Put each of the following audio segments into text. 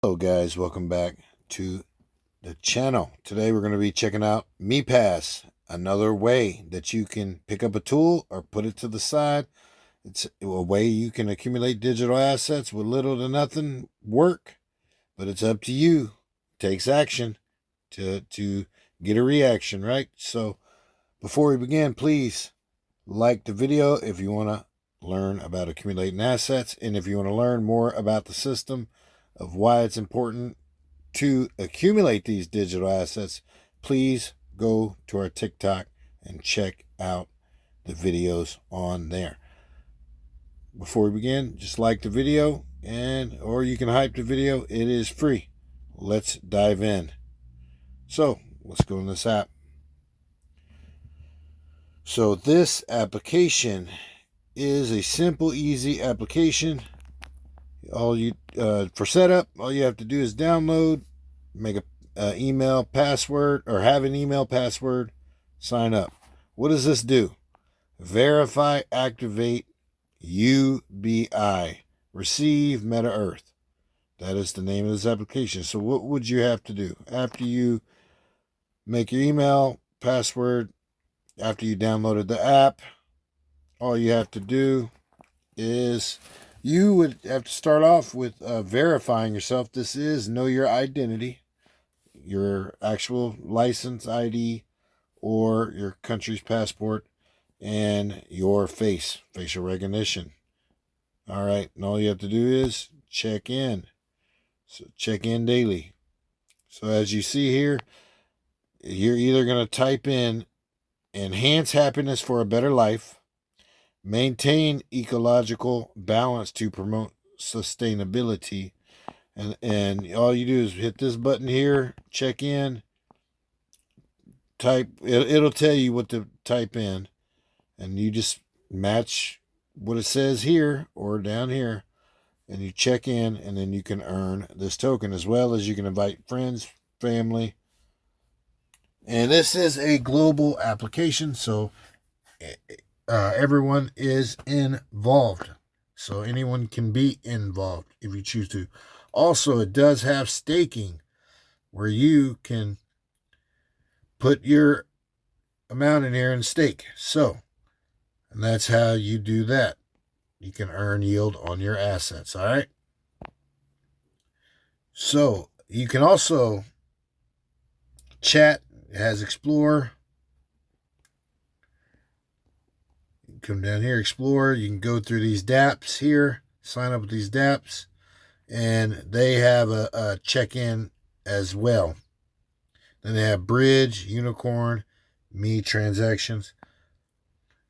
Hello guys, welcome back to the channel. Today we're going to be checking out MePass, another way that you can pick up a tool or put it to the side. It's a way you can accumulate digital assets with little to nothing work, but it's up to you. It takes action to get a reaction, right? So before we begin, please like the video if you want to learn about accumulating assets, and if you want to learn more about the system of why it's important to accumulate these digital assets, please go to our TikTok and check out the videos on there. Before we begin, just like the video, or you can hype the video. It is free. Let's dive in. So let's go in this app. So this application is a simple, easy application. For setup, all you have to do is download, make a email password, or have an email password, sign up. What does this do? Verify, activate, UBI, receive Meta Earth. That is the name of this application. So what would you have to do after you make your email password? After you downloaded the app, all you have to do is you would have to start off with verifying yourself. This is know your identity, your actual license ID or your country's passport, and your facial recognition. All right, and all you have to do is check in. So check in daily. So as you see here, you're either going to type in enhance happiness for a better life, maintain ecological balance to promote sustainability, and all you do is hit this button here, check in, type, it'll tell you what to type in, and you just match what it says here or down here, and you check in, and then you can earn this token, as well as you can invite friends, family. And this is a global application, so everyone is involved. So anyone can be involved if you choose to. Also, it does have staking, where you can put your amount in here and stake. So, and that's how you do that. You can earn yield on your assets, all right? So, you can also chat. It has Explore. You come down here, Explore. You can go through these dApps here, sign up with these dApps, and they have a check-in as well. Then they have Bridge, Unicorn, Me Transactions,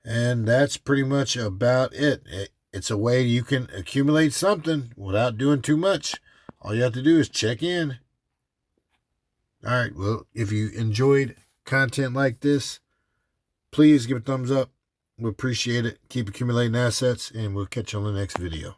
and that's pretty much about it. It's a way you can accumulate something without doing too much. All you have to do is check in. All right, well, if you enjoyed content like this, please give it a thumbs up. We appreciate it. Keep accumulating assets, and we'll catch you on the next video.